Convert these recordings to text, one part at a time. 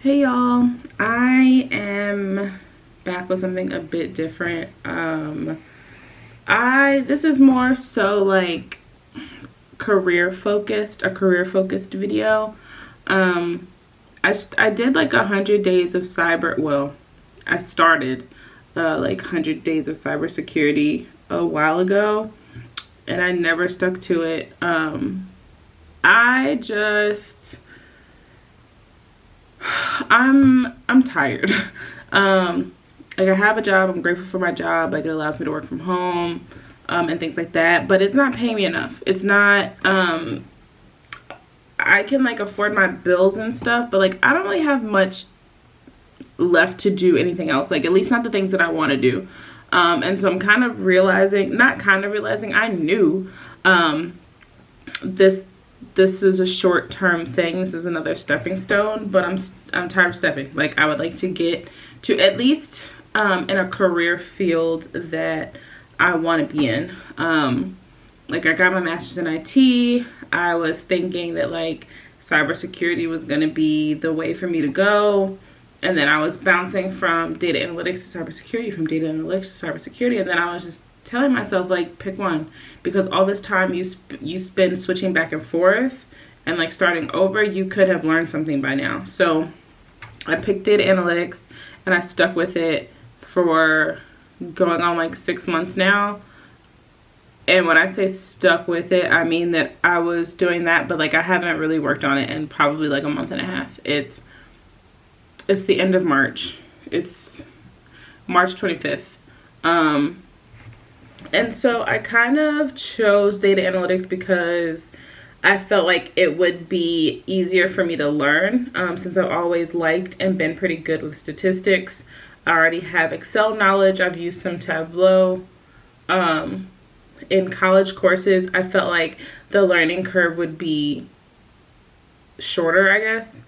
Hey y'all, I am back with something a bit different. I this is more so like a career focused video. Um, I did like 100 days of I started like 100 days of cybersecurity a while ago, and I never stuck to it. I just I'm tired. Um, like I have a job. I'm grateful for my job. Like it allows me to work from home, and things like that. But it's not paying me enough. It's not. I can like afford my bills and stuff, but like I don't really have much left to do anything else. Like at least not the things that I want to do. And so I'm kind of realizing, not kind of realizing, I knew this this is a short-term thing. This is another stepping stone, but I'm tired of stepping. Like I would like to get to at least in a career field that I want to be in. Like I got my master's in IT. I was thinking that like cybersecurity was going to be the way for me to go. And then I was bouncing from data analytics to cybersecurity, from data analytics to cybersecurity, and then I was just telling myself like pick one, because all this time you spend switching back and forth and like starting over, you could have learned something by now. So I picked data analytics and I stuck with it for going on like 6 months now. And when I say stuck with it, I mean that I was doing that, but like I haven't really worked on it in probably like a month and a half. It's the end of March. It's March 25th. And so I kind of chose data analytics because I felt like it would be easier for me to learn, since I've always liked and been pretty good with statistics. I already have Excel knowledge. I've used some Tableau. In college courses, I felt like the learning curve would be shorter, I guess.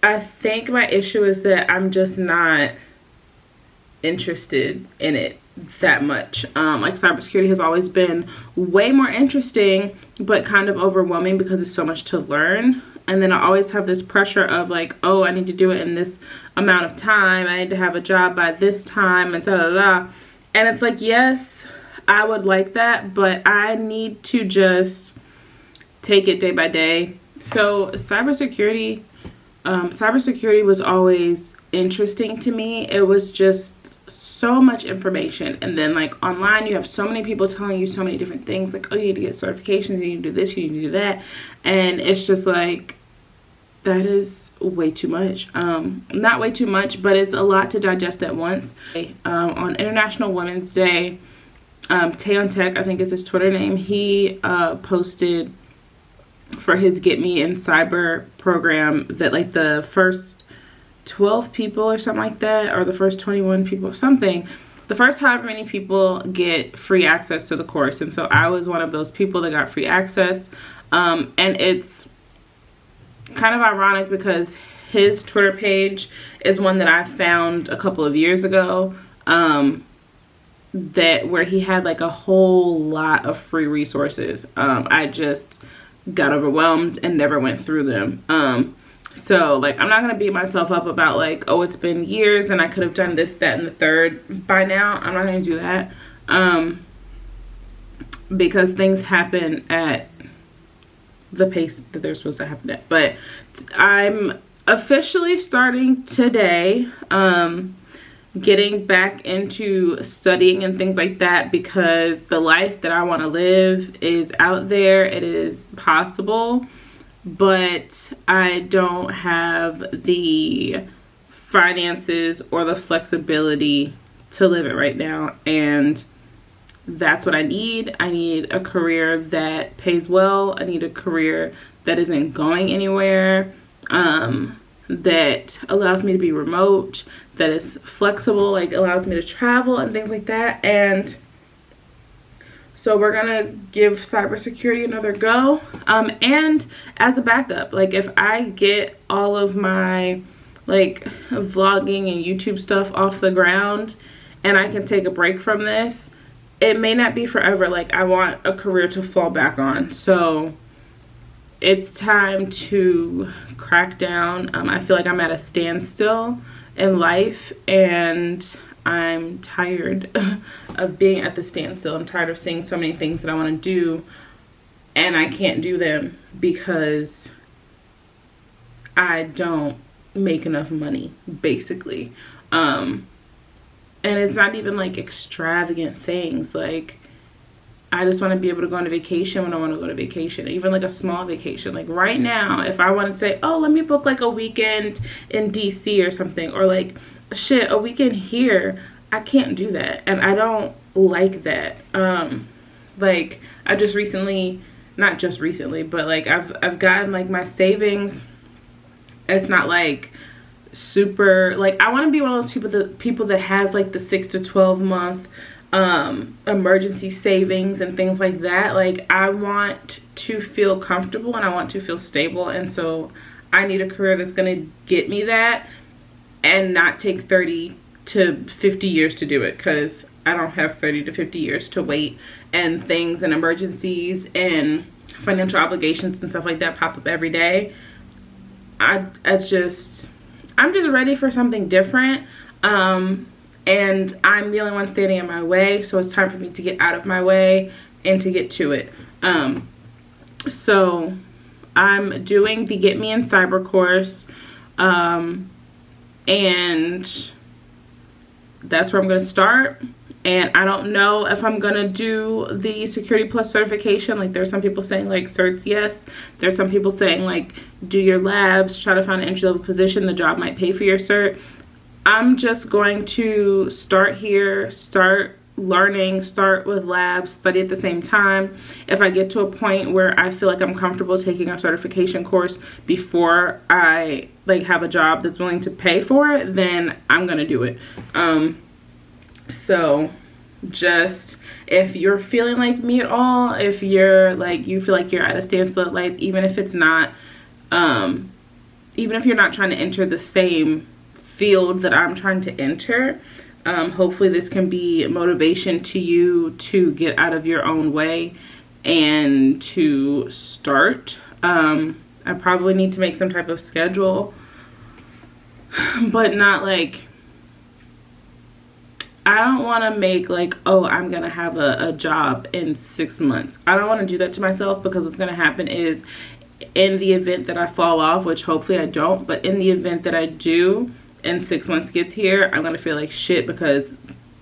I think my issue is that I'm just not interested in it that much. Like cybersecurity has always been way more interesting, but kind of overwhelming because there's so much to learn. And then I always have this pressure of like, oh, I need to do it in this amount of time. I need to have a job by this time and da da da. And it's like, yes, I would like that, but I need to just take it day by day. So cybersecurity was always interesting to me. It was just so much information, and then like online you have so many people telling you so many different things, like, oh, you need to get certifications, you need to do this, you need to do that, and it's just like, that is way too much. Not way too much, but it's a lot to digest at once. On International Women's Day, Taeon Tech, I think is his Twitter name, he posted for his Get Me in Cyber program that like the first 12 people or something like that, or the first 21 people, something, the first however many people get free access to the course. And so I was one of those people that got free access. And it's kind of ironic because his Twitter page is one that I found a couple of years ago, that where he had like a whole lot of free resources. I just got overwhelmed and never went through them. So like I'm not gonna beat myself up about like, oh, it's been years and I could have done this, that, and the third by now. I'm not gonna do that, because things happen at the pace that they're supposed to happen at. But I'm officially starting today, getting back into studying and things like that, because the life that I want to live is out there. It is possible, but I don't have the finances or the flexibility to live it right now, and that's what I need. I need a career that pays well. I need a career that isn't going anywhere, that allows me to be remote, that is flexible, like allows me to travel and things like that. And so we're gonna give cybersecurity another go. And as a backup, like if I get all of my like vlogging and YouTube stuff off the ground and I can take a break from this, it may not be forever. Like I want a career to fall back on. So it's time to crack down. I feel like I'm at a standstill in life, and I'm tired of being at the standstill. I'm tired of seeing so many things that I want to do and I can't do them because I don't make enough money, basically. And it's not even like extravagant things. Like, I just want to be able to go on a vacation when I want to go on a vacation, even like a small vacation. Like right now, if I want to say, oh, let me book like a weekend in DC or something, or like, shit, a weekend here, I can't do that. And I don't like that. Like, I just recently, not just recently, but like I've gotten like my savings. It's not like super, like, I want to be one of those people that has like the 6 to 12 month emergency savings and things like that. Like, I want to feel comfortable and I want to feel stable, and so I need a career that's going to get me that and not take 30 to 50 years to do it, because I don't have 30 to 50 years to wait, and things and emergencies and financial obligations and stuff like that pop up every day. I'm just ready for something different. And I'm the only one standing in my way, so it's time for me to get out of my way and to get to it. So I'm doing the Get Me in Cyber course, and that's where I'm going to start. And I don't know if I'm going to do the Security Plus certification. Like, there's some people saying, like, certs, yes. There's some people saying, like, do your labs, try to find an entry-level position. The job might pay for your cert. I'm just going to start here, start learning, start with labs, study at the same time. If I get to a point where I feel like I'm comfortable taking a certification course before I, like, have a job that's willing to pay for it, then I'm going to do it. So just, if you're feeling like me at all, if you're like, you feel like you're at a standstill at life, even if it's not, even if you're not trying to enter the same field that I'm trying to enter, hopefully this can be motivation to you to get out of your own way and to start. I probably need to make some type of schedule, but not like, I don't want to make like, oh, I'm going to have a job in 6 months. I don't want to do that to myself, because what's going to happen is, in the event that I fall off, which hopefully I don't, but in the event that I do and 6 months gets here, I'm going to feel like shit because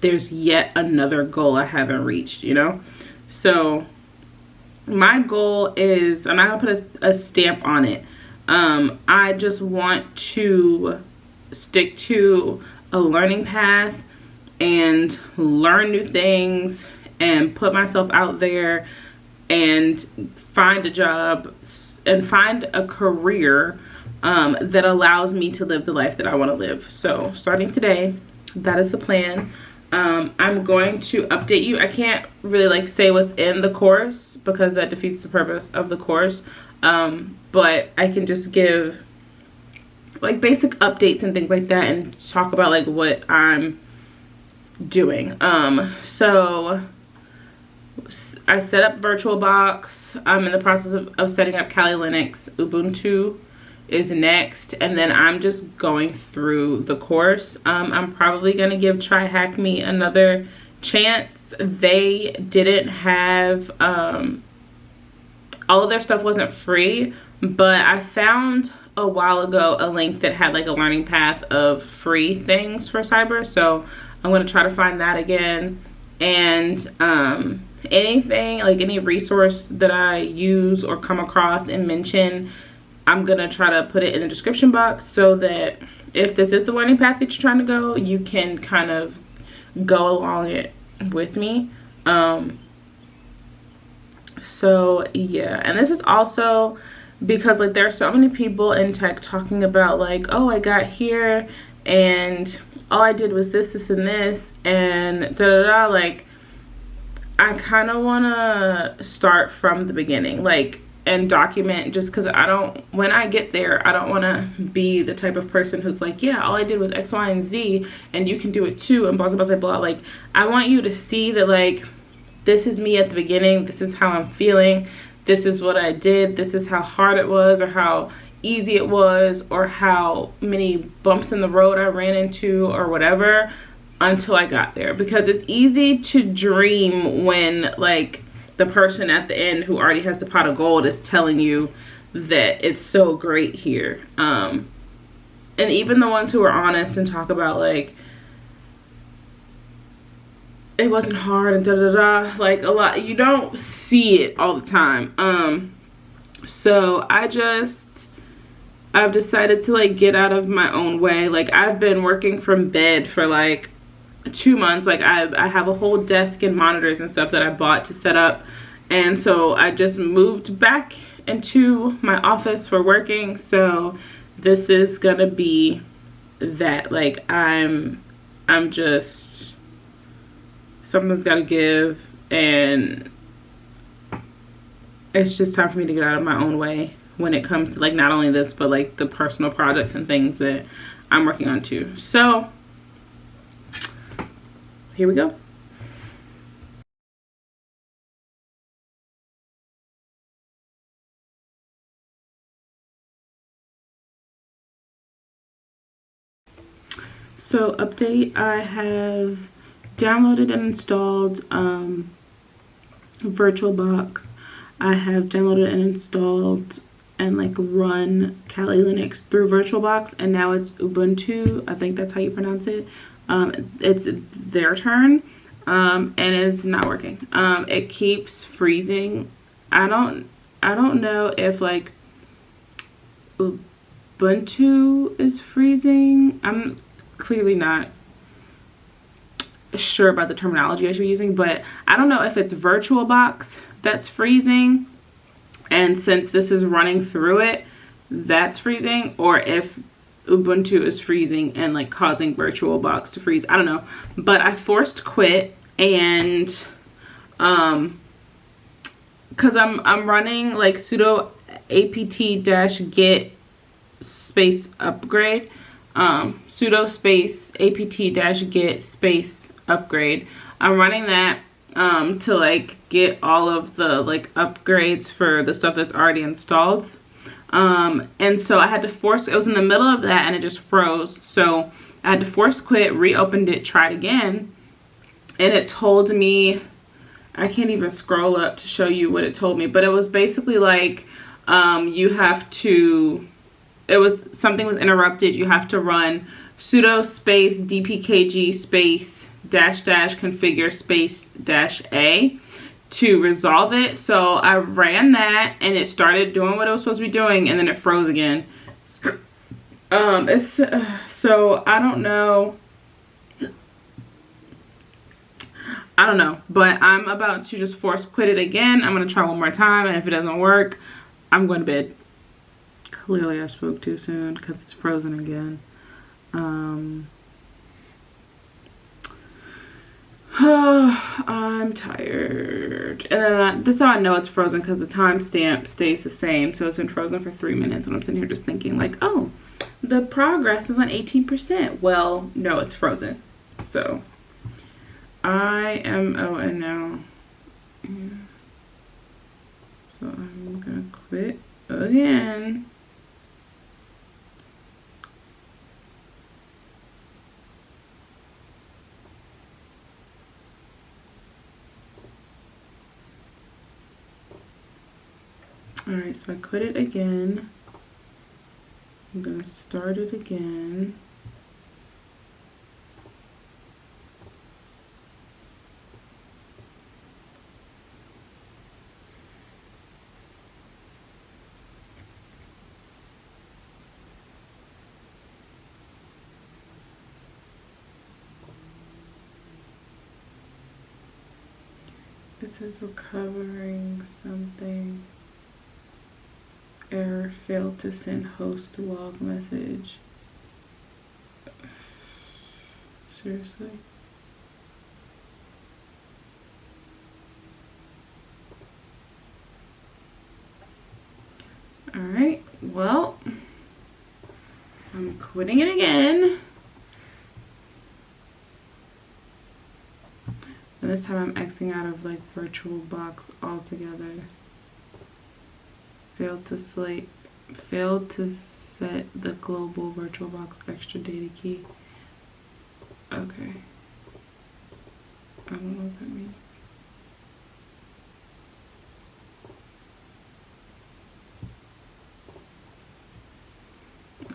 there's yet another goal I haven't reached, you know? So my goal is, I'm not going to put a stamp on it. I just want to stick to a learning path and learn new things and put myself out there and find a job and find a career that allows me to live the life that I want to live. So starting today, that is the plan. I'm going to update you. I can't really like say what's in the course because that defeats the purpose of the course. But I can just give like basic updates and things like that and talk about like what I'm doing. So I set up VirtualBox. I'm in the process of setting up Kali Linux. Ubuntu is next, and then I'm just going through the course. I'm probably gonna give Hack Me another chance. They didn't have all of their stuff wasn't free, but I found a while ago a link that had like a learning path of free things for cyber, so I'm going to try to find that again. And anything, like any resource that I use or come across and mention, I'm going to try to put it in the description box so that if this is the learning path that you're trying to go, you can kind of go along it with me. So yeah, and this is also because like there are so many people in tech talking about like, oh, I got here and all I did was this, this, and this, and da-da-da. Like, I kind of want to start from the beginning, like, and document, just because I don't, when I get there, I don't want to be the type of person who's like, yeah, all I did was X, Y, and Z, and you can do it too, and blah, blah, blah, blah. Like, I want you to see that, like, this is me at the beginning, this is how I'm feeling, this is what I did, this is how hard it was, or how easy it was, or how many bumps in the road I ran into, or whatever, until I got there. Because it's easy to dream when like the person at the end who already has the pot of gold is telling you that it's so great here. And even the ones who are honest and talk about like it wasn't hard and da da da, like a lot, you don't see it all the time. So I've decided to like get out of my own way. Like I've been working from bed for like 2 months. Like I have a whole desk and monitors and stuff that I bought to set up, and so I just moved back into my office for working. So this is gonna be that. Like I'm just, something's gotta give, and it's just time for me to get out of my own way when it comes to like not only this but like the personal projects and things that I'm working on too. So here we go. So update, I have downloaded and installed VirtualBox. I have downloaded and installed and like run Kali Linux through VirtualBox, and now it's Ubuntu. I think that's how you pronounce it. It's their turn, and it's not working. It keeps freezing. I don't know if like Ubuntu is freezing. I'm clearly not sure about the terminology I should be using, but I don't know if it's VirtualBox that's freezing, and since this is running through it, that's freezing, or if Ubuntu is freezing and like causing VirtualBox to freeze. I don't know, but I forced quit, and because I'm running like sudo apt-get space upgrade, sudo space apt-get space upgrade. I'm running that to like get all of the like upgrades for the stuff that's already installed. And so I had to force, it was in the middle of that and it just froze. So I had to force quit, reopened it, tried again, and it told me, I can't even scroll up to show you what it told me, but it was basically like you have to, it was, something was interrupted, you have to run sudo space dpkg space dash dash configure space dash a to resolve it. So I ran that and it started doing what it was supposed to be doing, and then it froze again. It's so I don't know, but I'm about to just force quit it again. I'm gonna try one more time, and if it doesn't work, I'm going to bed. Clearly I spoke too soon because it's frozen again. I'm tired, and then that's how I know it's frozen, because the timestamp stays the same. So it's been frozen for 3 minutes, and I'm sitting here just thinking like, oh, the progress is on 18%. Well, no, it's frozen. So I am, oh, and now, so I'm gonna quit again. Alright, so I quit it again. I'm gonna start it again. It says recovering something. Error, failed to send host log message. Seriously? Alright, well, I'm quitting it again. And this time I'm Xing out of like VirtualBox altogether. Failed to set the global VirtualBox extra data key. Okay. I don't know what that means.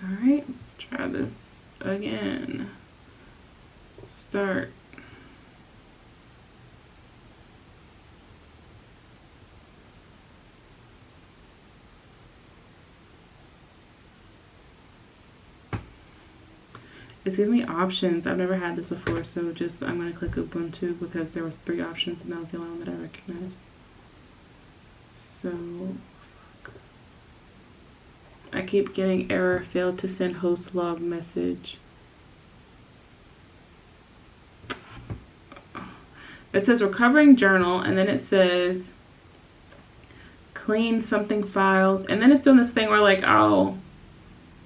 Alright, let's try this again. Start. It's giving me options. I've never had this before, so I'm going to click Ubuntu because there was 3 options and that was the only one that I recognized. So, I keep getting error, failed to send host log message. It says recovering journal, and then it says clean something files, and then it's doing this thing where like I'll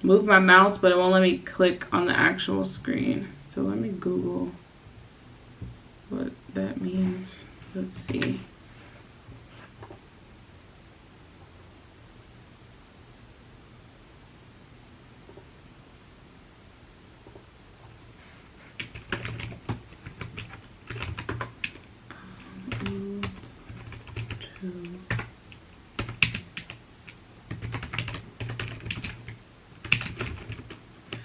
move my mouse, but it won't let me click on the actual screen. So let me Google what that means. Let's see.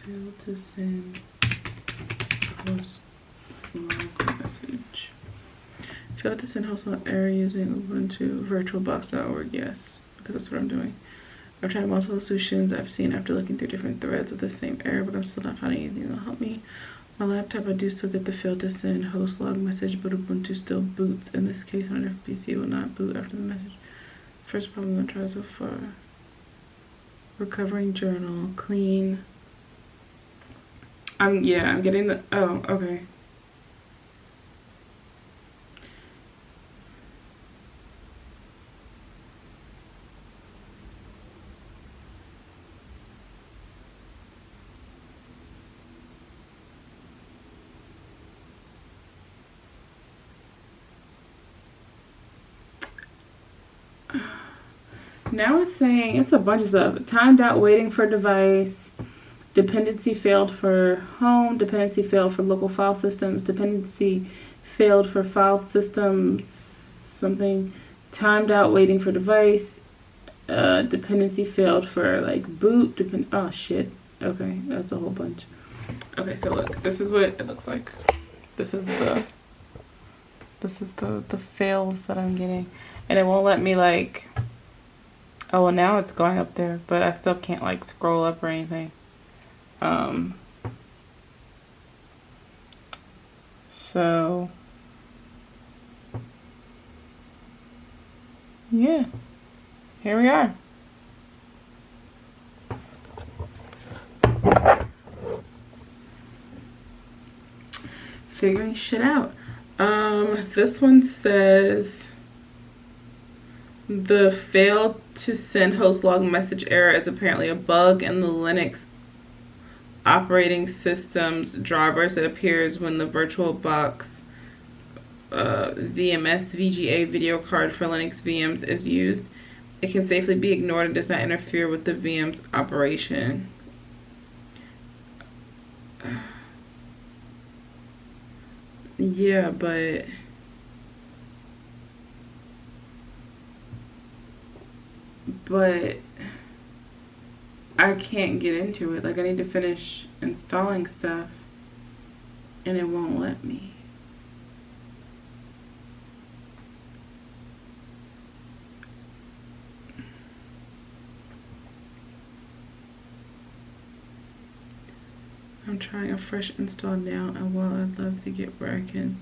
Failed to send host log message. Failed to send host log error using Ubuntu virtualbox.org. Yes, because that's what I'm doing. I've tried multiple solutions I've seen after looking through different threads with the same error, but I'm still not finding anything that'll help me. My laptop, I do still get the failed to send host log message, but Ubuntu still boots. In this case, on a PC will not boot after the message. First problem I've tried so far. Recovering journal, clean. I'm getting the, oh, okay. Now it's saying, it's a bunch of stuff. Timed out waiting for device. Dependency failed for home. Dependency failed for local file systems. Dependency failed for file systems. Something. Timed out waiting for device. Dependency failed for like boot. Oh shit. Okay, that's a whole bunch. Okay, so look, this is what it looks like. This is the fails that I'm getting, and it won't let me like. Oh well, now it's going up there, but I still can't like scroll up or anything. So yeah, here we are. Figuring shit out. This one says the failed to send host log message error is apparently a bug in the Linux operating system's drivers that appears when the VirtualBox VMS VGA video card for Linux VMs is used. It can safely be ignored and does not interfere with the VM's operation. Yeah, but I can't get into it. Like, I need to finish installing stuff and it won't let me. I'm trying a fresh install now, and while I'd love to get where I can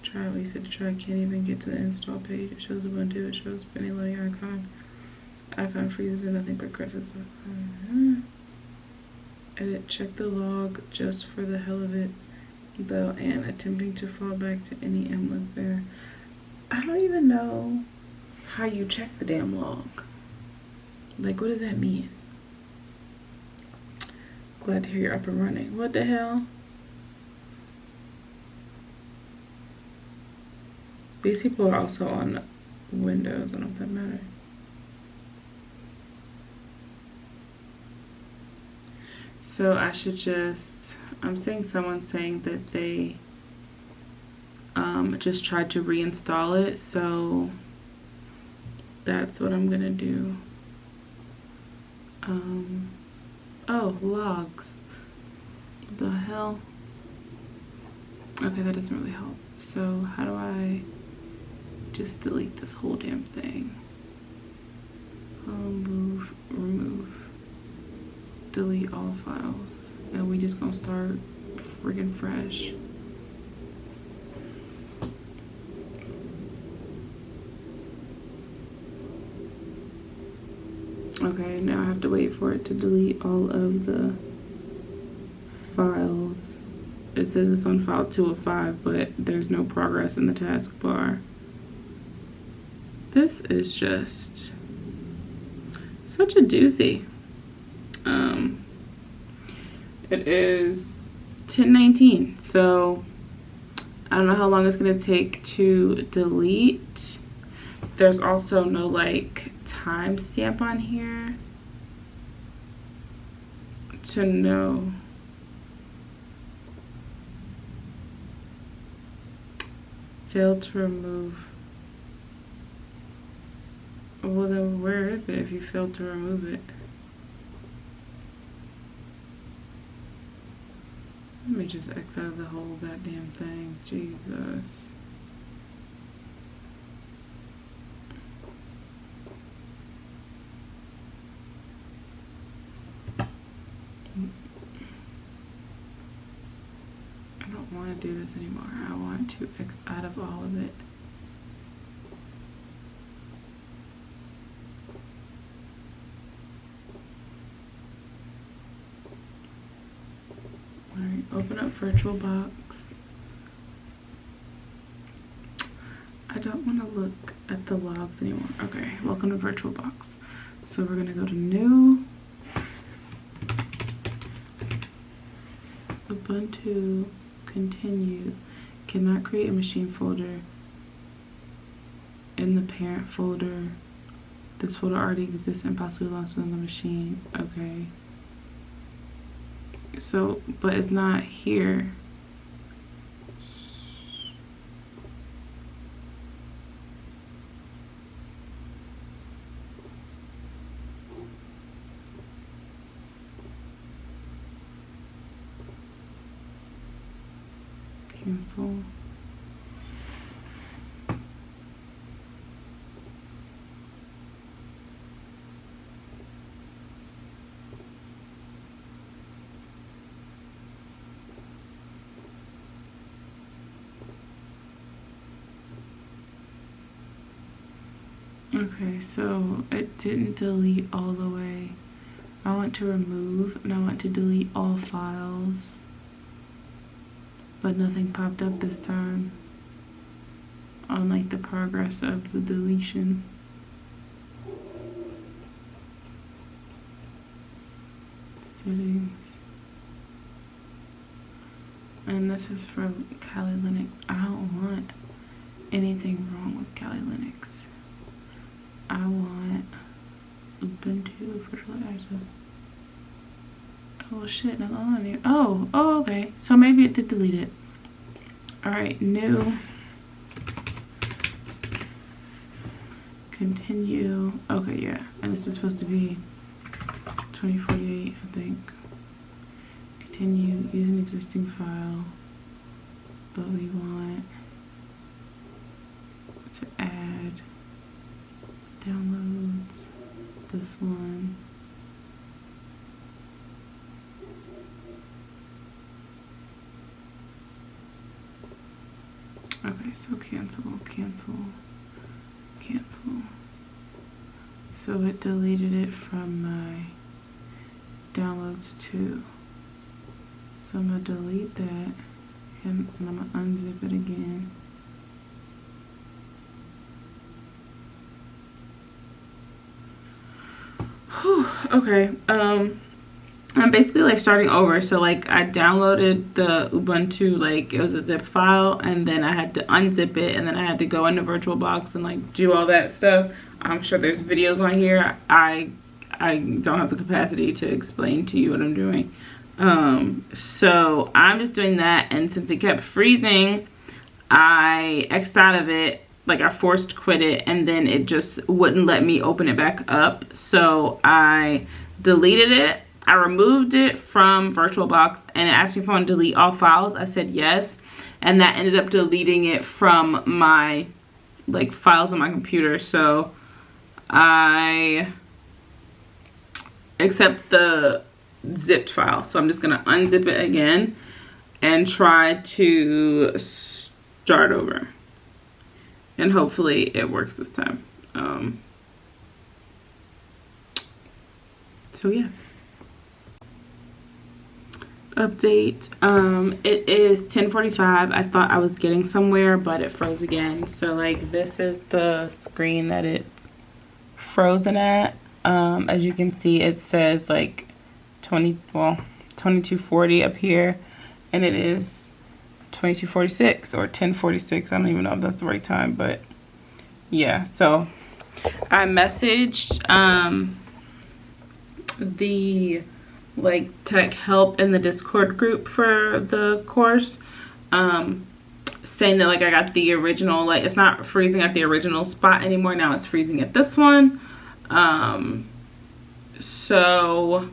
try at least to try, I can't even get to the install page. It shows Ubuntu, it shows spinning loading icon. Icon freezes and nothing progresses. Edit, check the log just for the hell of it, though, and attempting to fall back to any endless there. I don't even know how you check the damn log. Like, what does that mean? Glad to hear you're up and running. What the hell? These people are also on Windows. I don't know if that matters. So I should just, I'm seeing someone saying that they just tried to reinstall it, so that's what I'm gonna do. Oh, logs. What the hell? Okay, that doesn't really help. So how do I just delete this whole damn thing? Move, remove, delete all files. And we just gonna start friggin' fresh. Okay, now I have to wait for it to delete all of the files. It says it's on file 2 of 5, but there's no progress in the taskbar. This is just such a doozy. It is 10:19, so I don't know how long it's gonna take to delete. There's also no like timestamp on here to know. Failed to remove. Well then where is it if you failed to remove it? Let me just X out the whole goddamn thing. Jesus. I don't want to do this anymore. I want to X out of all of it. Alright, open up VirtualBox. I don't want to look at the logs anymore. Okay, welcome to VirtualBox. So we're going to go to New, Ubuntu, Continue. Cannot create a machine folder in the parent folder. This folder already exists and possibly belongs on the machine. Okay. So, but it's not here. Cancel. Okay, so it didn't delete all the way. I want to remove and I want to delete all files, but nothing popped up this time on like the progress of the deletion. Settings. And this is for Kali Linux. I don't want anything wrong with Kali Linux. I want Ubuntu virtual access. Oh shit, no, oh, okay. So maybe it did delete it. Alright, new. Continue. Okay, yeah. And this is supposed to be 2048, I think. Continue, use an existing file. But we want to add downloads, this one. Okay, so cancel, cancel, cancel. So it deleted it from my downloads too. So I'm gonna delete that and I'm gonna unzip it again. Whew, okay, I'm basically like starting over. So like I downloaded the Ubuntu, like it was a zip file, and then I had to unzip it, and then I had to go into VirtualBox and like do all that stuff. I'm sure there's videos on here. I don't have the capacity to explain to you what I'm doing. So I'm just doing that, and since it kept freezing, I X'd out of it, like I forced quit it, and then it just wouldn't let me open it back up. So I deleted it. I removed it from VirtualBox, and it asked me if I want to delete all files. I said yes, and that ended up deleting it from my like files on my computer. So I accept the zipped file. So I'm just gonna unzip it again and try to start over, and hopefully it works this time. So yeah. Update. It is 10:45. I thought I was getting somewhere, but it froze again. So like this is the screen that it's frozen at. As you can see, it says like 2240 up here, and it is 2246 or 1046. I don't even know if that's the right time, but yeah. So I messaged the like tech help in the Discord group for the course, saying that like I got the original, like it's not freezing at the original spot anymore, now it's freezing at this one. So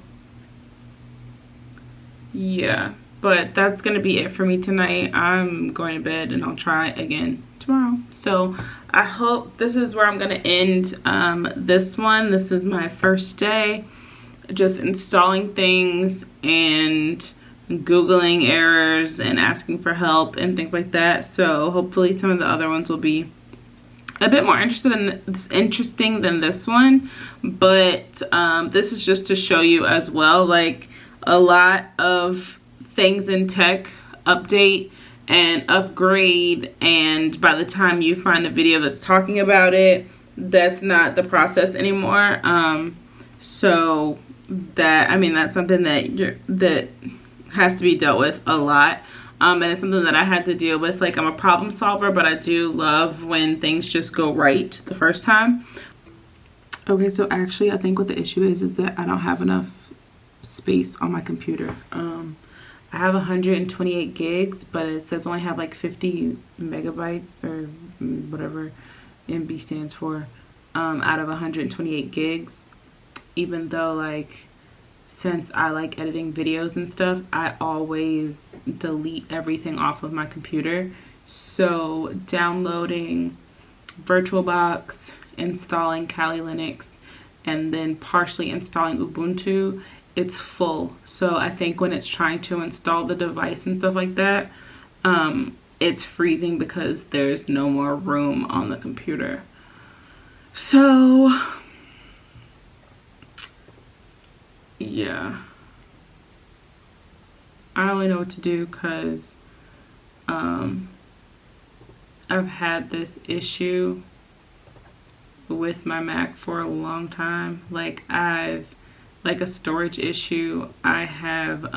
yeah, but that's gonna be it for me tonight. I'm going to bed and I'll try again tomorrow. So I hope this is where I'm gonna end this one. This is my first day just installing things and Googling errors and asking for help and things like that. So hopefully some of the other ones will be a bit more interesting than this one. But this is just to show you as well, like a lot of things in tech update and upgrade, and by the time you find a video that's talking about it, that's not the process anymore. So that, I mean, that's something that has to be dealt with a lot, and it's something that I had to deal with. Like, I'm a problem solver, but I do love when things just go right the first time. Okay, so actually I think what the issue is that I don't have enough space on my computer. I have 128 gigs, but it says only have like 50 megabytes or whatever MB stands for, out of 128 gigs. Even though, like, since I like editing videos and stuff, I always delete everything off of my computer. So downloading VirtualBox, installing Kali Linux, and then partially installing Ubuntu, it's full. So I think when it's trying to install the device and stuff like that, it's freezing because there's no more room on the computer. So yeah, I don't really know what to do because I've had this issue with my Mac for a long time. Like, I've like a storage issue. I have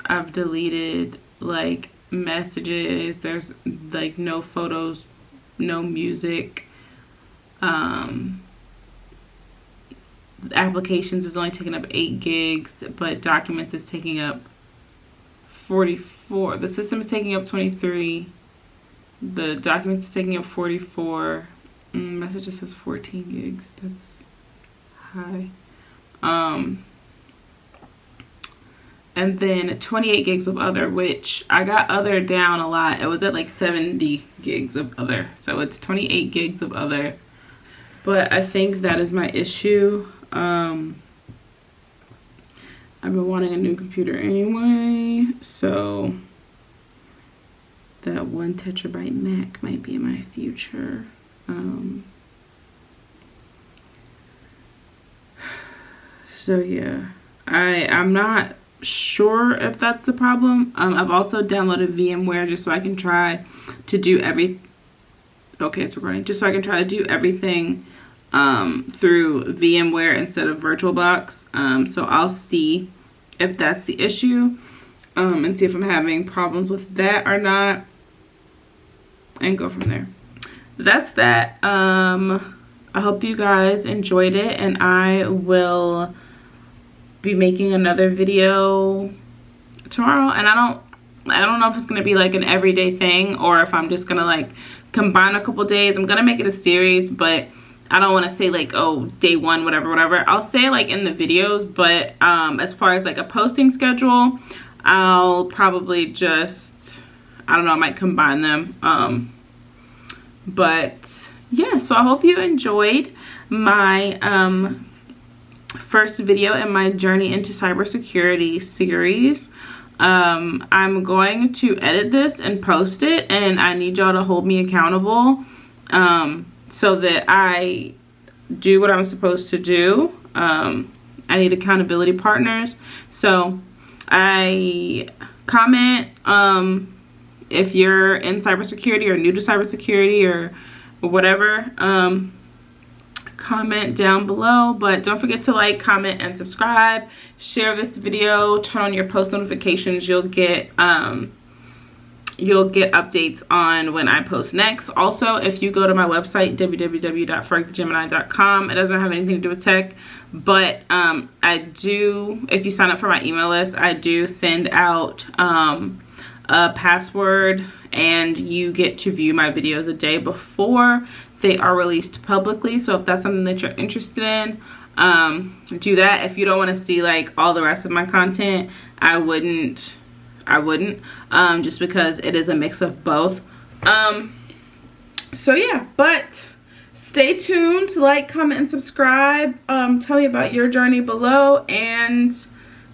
I've deleted like messages. There's like no photos, no music. Applications is only taking up 8 gigs, but documents is taking up 44. The system is taking up 23. The documents is taking up 44. Messages says 14 gigs. That's high. And then 28 gigs of other, which I got other down a lot. It was at like 70 gigs of other. So it's 28 gigs of other. But I think that is my issue. I've been wanting a new computer anyway, so that 1 terabyte Mac might be in my future. So yeah, I'm not sure if that's the problem. I've also downloaded VMware just so I can try to do it's recording. Just so I can try to do everything through VMware instead of VirtualBox. So I'll see if that's the issue, and see if I'm having problems with that or not, and go from there. That's that. I hope you guys enjoyed it, and I will be making another video tomorrow, and I don't know if it's gonna be like an everyday thing or if I'm just gonna like combine a couple days. I'm gonna make it a series, but I don't want to say like, oh, day one, whatever. I'll say like in the videos, but as far as like a posting schedule, I'll probably just, I don't know, I might combine them. But yeah, so I hope you enjoyed my first video in my journey into cybersecurity series. I'm going to edit this and post it, and I need y'all to hold me accountable so that I do what I'm supposed to do. I need accountability partners. So I comment if you're in cybersecurity or new to cybersecurity or whatever. Comment down below, but don't forget to like, comment, and subscribe. Share this video, turn on your post notifications. You'll get updates on when I post next. Also, if you go to my website, www.fergthegemini.com, it doesn't have anything to do with tech, but I do, if you sign up for my email list, I do send out a password, and you get to view my videos a day before they are released publicly. So if that's something that you're interested in, do that. If you don't want to see like all the rest of my content, I wouldn't, just because it is a mix of both. So yeah, but stay tuned to like, comment, and subscribe. Tell me about your journey below, and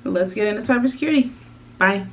let's get into cybersecurity. Bye.